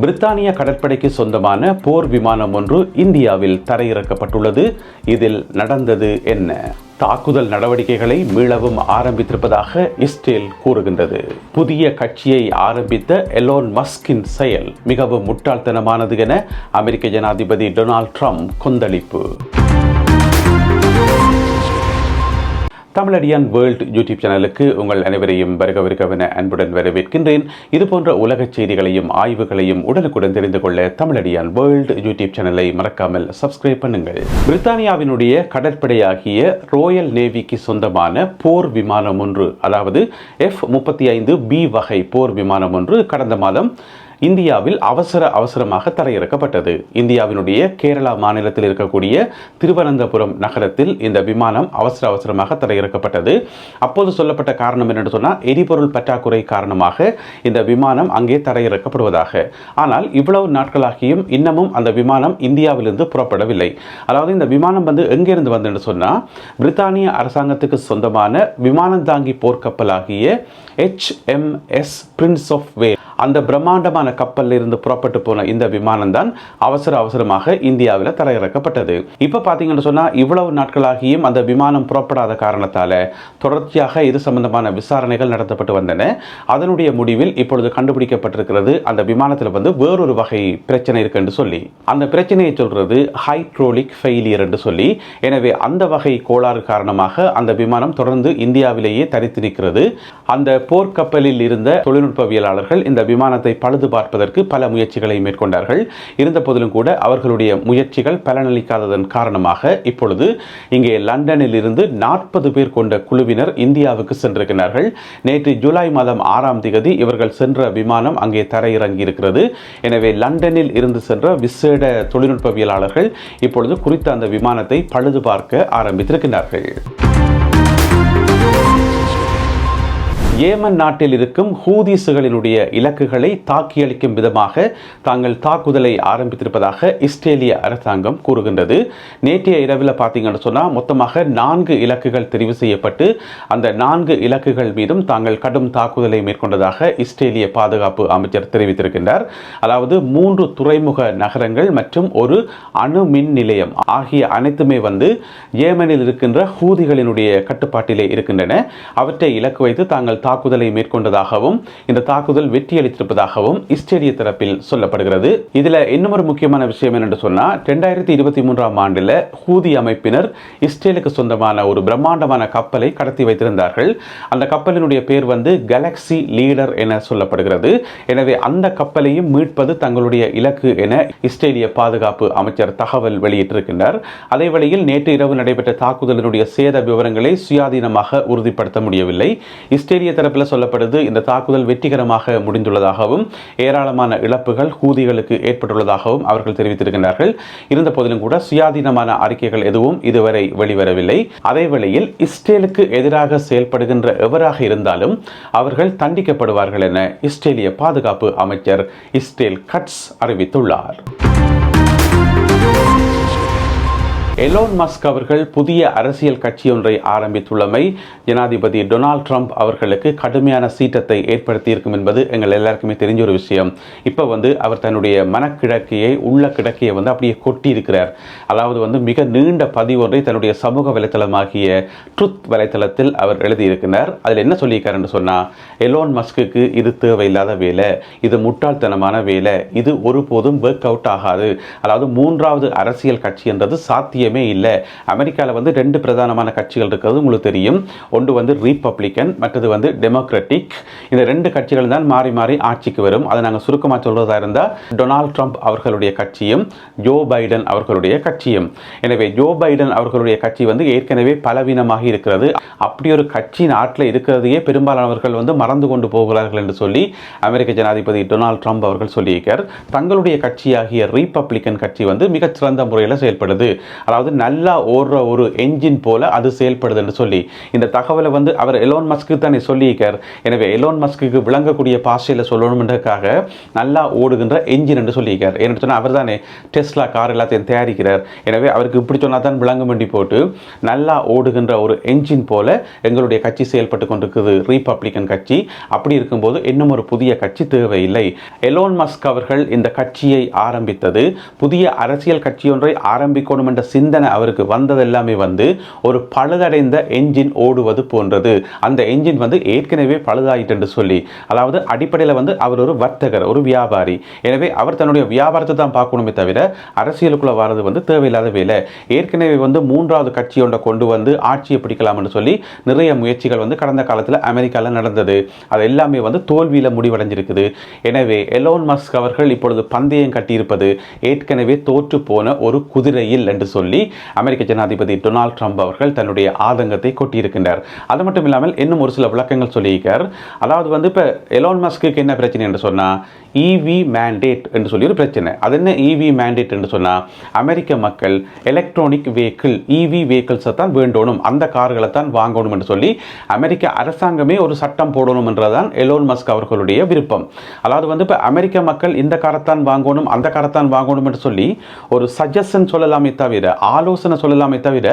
பிரித்தானிய கடற்படைக்கு சொந்தமான போர் விமானம் ஒன்று இந்தியாவில் தரையிறக்கப்பட்டுள்ளது. இதில் நடந்தது என்ன? தாக்குதல் நடவடிக்கைகளை மீளவும் ஆரம்பித்திருப்பதாக இஸ்ரேல் கூறுகின்றது. புதிய கட்சியை ஆரம்பித்த எலோன் மஸ்கின் செயல் மிகவும் முட்டாள்தனமானது என அமெரிக்க ஜனாதிபதி டொனால்ட் ட்ரம்ப் கொந்தளிப்பு. தமிழடியான் வேர்ல்ட் யூடியூப் சேனலுக்கு உங்கள் அனைவரையும் வருகவென அன்புடன் வரவேற்கின்றேன். இதுபோன்ற உலக செய்திகளையும் ஆய்வுகளையும் உடனுக்குடன் தெரிந்து கொள்ள தமிழடியான் வேர்ல்ட் யூடியூப் சேனலை மறக்காமல் சப்ஸ்கிரைப் பண்ணுங்கள். பிரித்தானியாவினுடைய கடற்படையாகிய ரோயல் நேவிக்கு சொந்தமான போர் விமானம் ஒன்று, அதாவது F-35B வகை போர் விமானம் ஒன்று கடந்த மாதம் இந்தியாவில் அவசரமாக தரையிறக்கப்பட்டது. இந்தியாவினுடைய கேரளா மாநிலத்தில் இருக்கக்கூடிய திருவனந்தபுரம் நகரத்தில் இந்த விமானம் அவசரமாக தரையிறக்கப்பட்டது. அப்போது சொல்லப்பட்ட காரணம் என்னென்னு சொன்னால், எரிபொருள் பற்றாக்குறை காரணமாக இந்த விமானம் அங்கே தரையிறக்கப்படுவதாக. ஆனால் இவ்வளவு நாட்களாகியும் இன்னமும் அந்த விமானம் இந்தியாவிலிருந்து புறப்படவில்லை. அதாவது இந்த விமானம் எங்கிருந்து வந்து சொன்னால், பிரித்தானிய அரசாங்கத்துக்கு சொந்தமான விமானம் தாங்கி போர்க்கப்பலாகிய HMS பிரின்ஸ் ஆஃப் வேல்ஸ், அந்த பிரம்மாண்டமான கப்பலில் இருந்து புறப்பட்டு போன இந்த விமானம் தான் அவசரமாக இந்தியாவில் தரையிறக்கப்பட்டது. இப்ப பாத்தீங்கன்னு சொன்னா, இவ்வளவு நாட்களாகியும் அந்த விமானம் புறப்படாத காரணத்தால தொடர்ச்சியாக இது சம்பந்தமான விசாரணைகள் நடத்தப்பட்டு வந்தன. அதனுடைய முடிவில் இப்பொழுது கண்டுபிடிக்கப்பட்டிருக்கிறது, அந்த விமானத்தில் வேறொரு வகை பிரச்சனை இருக்கு என்று சொல்லி. அந்த பிரச்சனையை சொல்றது ஹைட்ரோலிக் ஃபெயிலியர் என்று சொல்லி. எனவே அந்த வகை கோளாறு காரணமாக அந்த விமானம் தொடர்ந்து இந்தியாவிலேயே தரித்து நிற்கிறது. அந்த போர்க்கப்பலில் இருந்த தொழில்நுட்பவியலாளர்கள் இந்த விமானத்தை பழுது பார்ப்பதற்கு பல முயற்சிகளை மேற்கொண்டார்கள். இருந்த போதிலும் கூட அவர்களுடைய முயற்சிகள் பலனளிக்காததன் காரணமாக இப்பொழுது இங்கே லண்டனில் இருந்து 40 பேர் கொண்ட குழுவினர் இந்தியாவுக்கு சென்றிருக்கிறார்கள். நேற்று ஜூலை மாதம் 6ஆம் தேதி இவர்கள் சென்ற விமானம் அங்கே தரையிறங்கி இருக்கிறது. எனவே லண்டனில் இருந்து சென்ற விசேட தொழில்நுட்பவியலாளர்கள் இப்பொழுது குறித்த அந்த விமானத்தை பழுது பார்க்க ஆரம்பித்திருக்கிறார்கள். ஏமன் நாட்டில் இருக்கும் ஹூதிஸ்களினுடைய இலக்குகளை தாக்கியளிக்கும் விதமாக தாங்கள் தாக்குதலை ஆரம்பித்திருப்பதாக இஸ்ரேலிய அரசாங்கம் கூறுகின்றது. நேற்றைய இரவில் பார்த்தீங்கன்னு சொன்னால், மொத்தமாக 4 இலக்குகள் தெரிவு செய்யப்பட்டு அந்த 4 இலக்குகள் மீதும் தாங்கள் கடும் தாக்குதலை மேற்கொண்டதாக இஸ்ரேலிய பாதுகாப்பு அமைச்சர் தெரிவித்திருக்கின்றார். அதாவது 3 துறைமுக நகரங்கள் மற்றும் ஒரு அணு மின் நிலையம் ஆகிய அனைத்துமே ஏமனில் இருக்கின்ற ஹூதிகளினுடைய கட்டுப்பாட்டிலே இருக்கின்றன. அவற்றை இலக்கு வைத்து தாங்கள் தாக்குதலை மேற்கொண்டதாகவும் இந்த தாக்குதல் வெற்றியளித்திருப்பதாகவும் இஸ்ரேலிய தரப்பில் சொல்லப்படுகிறது. இதுல இன்னொரு முக்கியமான விஷயம் என்னென்று சொன்னால், 2023ஆம் ஆண்டில் ஹூதி அமைப்பினர் இஸ்ரேலுக்கு சொந்தமான ஒரு பிரம்மாண்டமான கப்பலை கடத்தி வைத்திருந்தார்கள். அந்த கப்பலினுடைய பேர் கேலக்ஸி லீடர் என சொல்லப்படுகிறது. எனவே அந்த கப்பலையும் மீட்பது தங்களுடைய இலக்கு என இஸ்ரேலிய பாதுகாப்பு அமைச்சர் தகவல் வெளியிட்டிருக்கின்றார். அதே வேளையில் நேற்று இரவு நடைபெற்ற தாக்குதலினுடைய சேத விவரங்களை சுயாதீனமாக உறுதிப்படுத்த முடியவில்லை. இஸ்ரேலிய தரப்பில் சொல்லப்படுது, இந்த தாக்குதல் வெற்றிகரமாக முடிந்துள்ளதாகவும் ஏராளமான இழப்புகள் ஹூதிகளுக்கு ஏற்பட்டுள்ளதாகவும் அவர்கள் தெரிவித்திருக்கிறார்கள். இருந்த போதிலும் கூட சுயாதீனமான அறிக்கைகள் எதுவும் இதுவரை வெளிவரவில்லை. அதே வேளையில் இஸ்ரேலுக்கு எதிராக செயல்படுகின்ற எவராக இருந்தாலும் அவர்கள் தண்டிக்கப்படுவார்கள் என இஸ்ரேலிய பாதுகாப்பு அமைச்சர் இஸ்ரேல் கட்ஸ் அறிவித்துள்ளார். எலோன் மஸ்க் அவர்கள் புதிய அரசியல் கட்சி ஒன்றை ஆரம்பித்துள்ளமை ஜனாதிபதி டொனால்ட் ட்ரம்ப் அவர்களுக்கு கடுமையான சீற்றத்தை ஏற்படுத்தி இருக்கும் என்பது எங்கள் எல்லாருக்குமே தெரிஞ்ச ஒரு விஷயம். இப்போ அவர் தன்னுடைய மனக்கிழக்கையை உள்ள கிடக்கையை அப்படியே கொட்டி இருக்கிறார். அதாவது மிக நீண்ட பதிவு ஒன்றை தன்னுடைய சமூக வலைத்தளமாகிய ட்ருத் வலைத்தளத்தில் அவர் எழுதியிருக்கிறார். அதில் என்ன சொல்லியிருக்கார் என்று சொன்னால், எலோன் மஸ்க்கு இது தேவையில்லாத வேலை, இது முட்டாள்தனமான வேலை, இது ஒருபோதும் ஒர்க் அவுட் ஆகாது. அதாவது 3வது அரசியல் கட்சி என்றது சாத்தியம் இல்லை. அமெரிக்காவில் 2 பிரதானமான கட்சிகள் இருக்கிறது உங்களுக்கு தெரியும். ஒன்று ரிபப்ளிக்கன், மற்றது டெமோக்ராட்டிக். இந்த 2 கட்சிகள் தான் மாறி மாறி ஆட்சிக்கு வரும். அதை நாங்கள் சுருக்கமாக சொல்வதா இருந்தால், டொனால்ட் ட்ரம்ப் அவர்களுடைய கட்சியும் ஜோ பைடன் அவர்களுடைய கட்சியும். எனவே ஜோ பைடன் அவர்களுடைய கட்சி ஏற்கனவே பலவீனமாக இருக்கிறது. அப்படி ஒரு கட்சி நாட்டில் இருக்கிறதையே பெரும்பாலானவர்கள் மறந்து கொண்டு போகிறார்கள் என்று சொல்லி அமெரிக்க ஜனாதிபதி டொனால்ட் ட்ரம்ப் அவர்கள் சொல்லியிருக்கார். தங்களுடைய கட்சியாகிய ரிபப்ளிக்கன் கட்சி மிகச்சிறந்த முறையில் செயல்படுது. அதாவது அதாவது நல்லா ஓடுற ஒரு என்ஜின் போல அது செயல்படுது என்று சொல்லி இந்த தகவலை வந்து அவர் எலோன் மஸ்க்கு தானே சொல்லியிருக்கார். எனவே எலோன் மஸ்க்கு விளங்கக்கூடிய பாஷையில் சொல்லணும்ன்றதுக்காக நல்லா ஓடுகின்ற என்ஜின் என்று சொல்லியிருக்கார். ஏன்னு சொன்னால் அவர் தானே டெஸ்லா கார் எல்லாத்தையும் தயாரிக்கிறார். எனவே அவருக்கு இப்படி சொன்னால் தான் விளங்கும் வேண்டி போட்டு நல்லா ஓடுகின்ற ஒரு என்ஜின் போல எங்களுடைய கட்சி செயல்பட்டு கொண்டிருக்குது, ரிபப்ளிகன் கட்சி. அப்படி இருக்கும்போது இன்னும் ஒரு புதிய கட்சி தேவையில்லை. எலோன் மஸ்க் அவர்கள் இந்த கட்சியை ஆரம்பித்தது புதிய அரசியல் கட்சி ஒன்றை ஆரம்பிக்கணும் என்ற சிந்தனை அவருக்கு வந்தது எல்லாமே வந்து ஒரு பழுதடைந்த என்ஜின் ஓடுவது போன்றது. அந்த என்ஜின் வந்து ஏற்கனவே பழுதாயிட்டு என்று சொல்லி, அதாவது அடிப்படையில் வந்து அவர் ஒரு வர்த்தகர், ஒரு வியாபாரி. எனவே அவர் தன்னுடைய வியாபாரத்தை தான் பார்க்கணுமே தவிர அரசியலுக்குள்ள வர்றது வந்து தேவையில்லாத வேலை. ஏற்கனவே வந்து மூன்றாவது கட்சி ஒன்றை கொண்டு வந்து ஆட்சியை பிடிக்கலாம் என்று சொல்லி நிறைய முயற்சிகள் வந்து கடந்த காலத்தில் அமெரிக்காவில் நடந்தது. அது எல்லாமே வந்து தோல்வியில் முடிவடைஞ்சிருக்குது. எனவே எலோன் மஸ்க் அவர்கள் இப்பொழுது பந்தயம் கட்டியிருப்பது ஏற்கனவே தோற்று போன ஒரு குதிரையில் என்று சொல்லி அமெரிக்க ஜனாதிபதி டொனால்ட் ட்ரம்ப் அவர்கள் தன்னுடைய ஆதங்கத்தை கொட்டியிருக்கின்றார். அது மட்டும் இல்லாமல் இன்னும் ஒரு சில விளக்கங்கள் சொல்லியிருக்கார். அதாவது வந்து இப்போ எலோன் மஸ்க்கு என்ன பிரச்சனை என்று சொன்னால் இவி மேண்டேட் என்று சொல்லி ஒரு பிரச்சனை. அது என்ன இவி மேண்டேட் என்று சொன்னால் அமெரிக்க மக்கள் எலக்ட்ரானிக் வெஹிக்கிள் இவி வெஹிக்கிள்ஸை தான் வேண்டணும், அந்த கார்களை தான் வாங்கணும் என்று சொல்லி அமெரிக்க அரசாங்கமே ஒரு சட்டம் போடணும் என்றதான் எலோன் மஸ்க் அவர்களுடைய விருப்பம். அதாவது வந்து இப்போ அமெரிக்க மக்கள் இந்த காரைத்தான் வாங்கணும், அந்த காரைத்தான் வாங்கணும் என்று சொல்லி ஒரு சஜஷன் சொல்லலாமே தவிர, ஆலோசனை சொல்லலாமே தவிர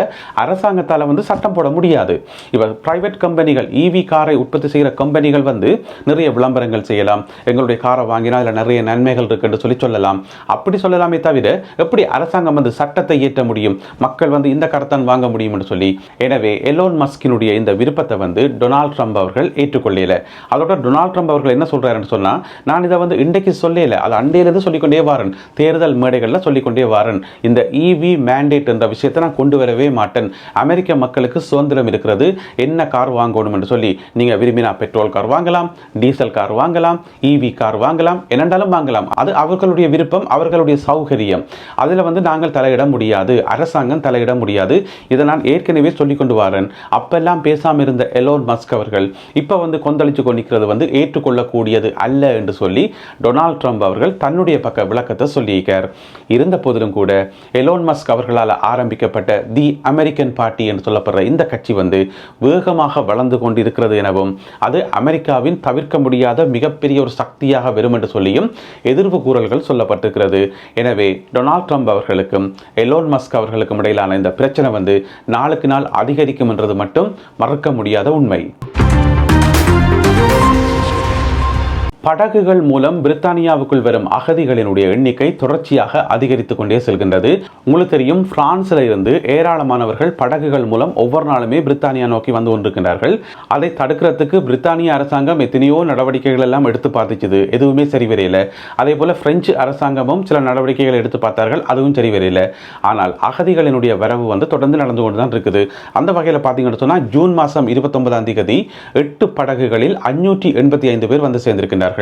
அரசாங்கத்தால் வந்து சட்டம் போட முடியாது. இப்போ பிரைவேட் கம்பெனிகள் இவி காரை உற்பத்தி செய்கிற கம்பெனிகள் வந்து நிறைய விளம்பரங்கள் செய்யலாம், எங்களுடைய காரை வாங்கினா அதில் நிறைய நன்மைகள் இருக்கு என்று சொல்லலாம். அப்படி சொல்லலாமே தவிர எப்படி அரசாங்கம் வந்து சட்டத்தை இயற்ற முடியும், மக்கள் வந்து இந்த காரைத்தான் வாங்க முடியும் என்று சொல்லி. எனவே எலோன் மஸ்கினுடைய இந்த விருப்பத்தை வந்து டொனால்ட் ட்ரம்ப் அவர்கள் ஏற்றுக்கொள்ளல. அதோட டொனால்ட் ட்ரம்ப் அவர்கள் என்ன சொல்றாருன்னு சொன்னா, நான் இதை வந்து இன்றைக்கு சொல்லல, அது அண்டையிலிருந்து சொல்லிக்கொண்டே வாரன், தேர்தல் மேடைகளில் சொல்லிக்கொண்டே வாரன், இந்த இவி மேண்டேட் என்ற விஷயத்தை நான் கொண்டு வரவே மாட்டேன். அமெரிக்க மக்களுக்கு சுதந்திரம் இருக்கிறது, என்ன கார் வாங்கணும் என்று சொல்லி. நீங்க விரும்பினா பெட்ரோல் கார் வாங்கலாம், டீசல் கார் வாங்கலாம், இவி கார் வாங்கலாம், என்னென்றாலும் வாங்கலாம். அது அவர்களுடைய விருப்பம், அவர்களுடைய சௌகரியம். அதில் வந்து நாங்கள் தலையிட முடியாது, அரசாங்கம் தலையிட முடியாது. இதை நான் ஏற்கனவே சொல்லிக் கொண்டு வரேன். அப்பெல்லாம் பேசாமல் இருந்த எலோன் மஸ்க் அவர்கள் இப்போ வந்து கொந்தளிச்சு கொண்டிருக்கிறது வந்து ஏற்றுக்கொள்ளக்கூடியது அல்ல என்று சொல்லி டொனால்ட் ட்ரம்ப் அவர்கள் தன்னுடைய பக்க விளக்கத்தை சொல்லியிருக்கார். இருந்த போதிலும் கூட எலோன் மஸ்க் அவர்களால் ஆரம்பிக்கப்பட்ட தி அமெரிக்கன் பார்ட்டி என்று சொல்லப்படுற இந்த கட்சி வந்து வேகமாக வளர்ந்து கொண்டிருக்கிறது எனவும் அது அமெரிக்காவின் தவிர்க்க முடியாத மிகப்பெரிய ஒரு சக்தியாக வரும் என்று சொல்லியும் எதிர்ப்பு கூறல்கள் சொல்லப்பட்டிருக்கிறது. எனவே டொனால்ட் ட்ரம்ப் அவர்களுக்கும் எலோன் மஸ்க் அவர்களுக்கும் இடையிலான இந்த பிரச்சனை வந்து நாளுக்கு நாள் அதிகரிக்கும் என்றது மட்டும் மறக்க முடியாத உண்மை. படகுகள் மூலம் பிரித்தானியாவுக்குள் வரும் அகதிகளினுடைய எண்ணிக்கை தொடர்ச்சியாக அதிகரித்துக் கொண்டே செல்கின்றது. உங்களுக்கு தெரியும், பிரான்சில் இருந்து ஏராளமானவர்கள் படகுகள் மூலம் ஒவ்வொரு நாளுமே பிரித்தானியா நோக்கி வந்து கொண்டிருக்கிறார்கள். அதை தடுக்கிறதுக்கு பிரித்தானிய அரசாங்கம் எத்தனையோ நடவடிக்கைகள் எல்லாம் எடுத்து பார்த்துச்சு, எதுவுமே சரி வரையில. அதே போல பிரெஞ்சு அரசாங்கமும் சில நடவடிக்கைகள் எடுத்து பார்த்தார்கள், அதுவும் சரி வரையில. ஆனால் அகதிகளினுடைய வரவு வந்து தொடர்ந்து நடந்து கொண்டு தான் இருக்குது. அந்த வகையில் பார்த்தீங்கன்னு சொன்னால் ஜூன் மாதம் 29ஆம் தேதி 8 படகுகளில் 585 பேர் வந்து சேர்ந்திருக்கின்றார்கள்.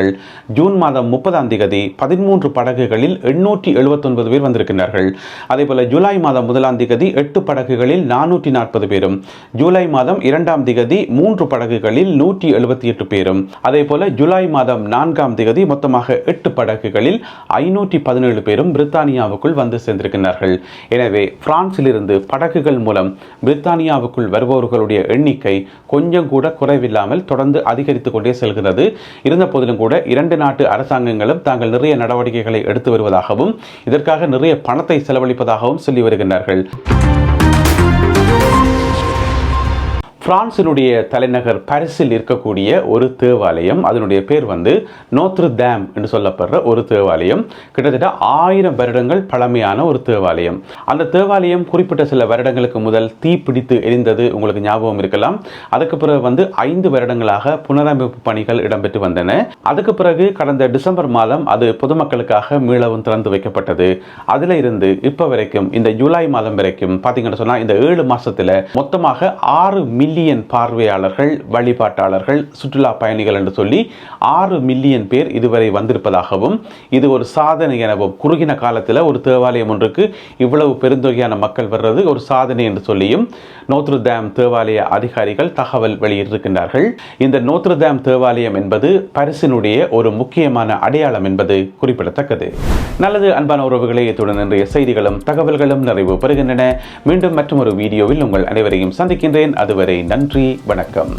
ஜூன் மாதம் 30ஆம் தேதி 13 படகுகளில் 879 பேர் வந்திருக்கிறார்கள். அதேபோல ஜூலை மாதம் 1ஆம் தேதி 8 படகுகளில் 440 பேரும், ஜூலை மாதம் 2ஆம் தேதி 3 படகுகளில் 178 பேரும், அதேபோல ஜூலை மாதம் 4ஆம் தேதி மொத்தமாக 8 படகுகளில் 517 பேரும் பிரித்தானியாவுக்குள் வந்து சேர்ந்திருக்கிறார்கள். எனவே பிரான்சில் இருந்து படகுகள் மூலம் பிரித்தானியாவுக்குள் வருபவர்களுடைய எண்ணிக்கை கொஞ்சம் கூட குறைவில்லாமல் தொடர்ந்து அதிகரித்துக் கொண்டே செல்கிறது. இருந்த போதிலும் கூட 2 நாட்டு அரசாங்கங்களும் தாங்கள் நிறைய நடவடிக்கைகளை எடுத்து வருவதாகவும் இதற்காக நிறைய பணத்தை செலவழிப்பதாகவும் சொல்லி வருகின்றார்கள். பிரான்சினுடைய தலைநகர் பாரிஸில் இருக்கக்கூடிய ஒரு தேவாலயம், அதனுடைய பேர் வந்து நோத்ரு டேம் என்று சொல்லப்படுற ஒரு தேவாலயம். கிட்டத்தட்ட 1000 வருடங்கள் பழமையான ஒரு தேவாலயம். அந்த தேவாலயம் குறிப்பிட்ட சில வருடங்களுக்கு முதல் தீப்பிடித்து எரிந்தது உங்களுக்கு ஞாபகம் இருக்கலாம். அதுக்கு பிறகு வந்து 5 வருடங்களாக புனரமைப்பு பணிகள் இடம்பெற்று வந்தன. அதுக்கு பிறகு கடந்த டிசம்பர் மாதம் அது பொதுமக்களுக்காக மீளவும் திறந்து வைக்கப்பட்டது. அதில் இருந்து இப்போ வரைக்கும் இந்த ஜூலை மாதம் வரைக்கும் பார்த்தீங்கன்னு சொன்னால் இந்த 7 மாசத்துல மொத்தமாக 6 மில்லியன் மில்லியன் பார்வையாளர்கள், வழிபாட்டாளர்கள், சுற்றுலா பயணிகள் என்று சொல்லி 6 மில்லியன் பேர் இதுவரை வந்திருப்பதாகவும் இது ஒரு சாதனை எனவும், குறுகின காலத்தில் ஒரு தேவாலயம் ஒன்றுக்கு இவ்வளவு பெருந்தொகையான மக்கள் வர்றது ஒரு சாதனை என்று சொல்லியும் நோத்ருதாம் தேவாலய அதிகாரிகள் தகவல் வெளியிட்டிருக்கின்றார்கள். இந்த நோத்ருதாம் தேவாலயம் என்பது பரிசினுடைய ஒரு முக்கியமான அடையாளம் என்பது குறிப்பிடத்தக்கது. நல்லது அன்பான உறவுகளே, இத்துடன் இன்றைய செய்திகளும் தகவல்களும் நிறைவு பெறுகின்றன. மீண்டும் மற்றொரு வீடியோவில் உங்கள் அனைவரையும் சந்திக்கின்றேன். அதுவரை நன்றி, வணக்கம்.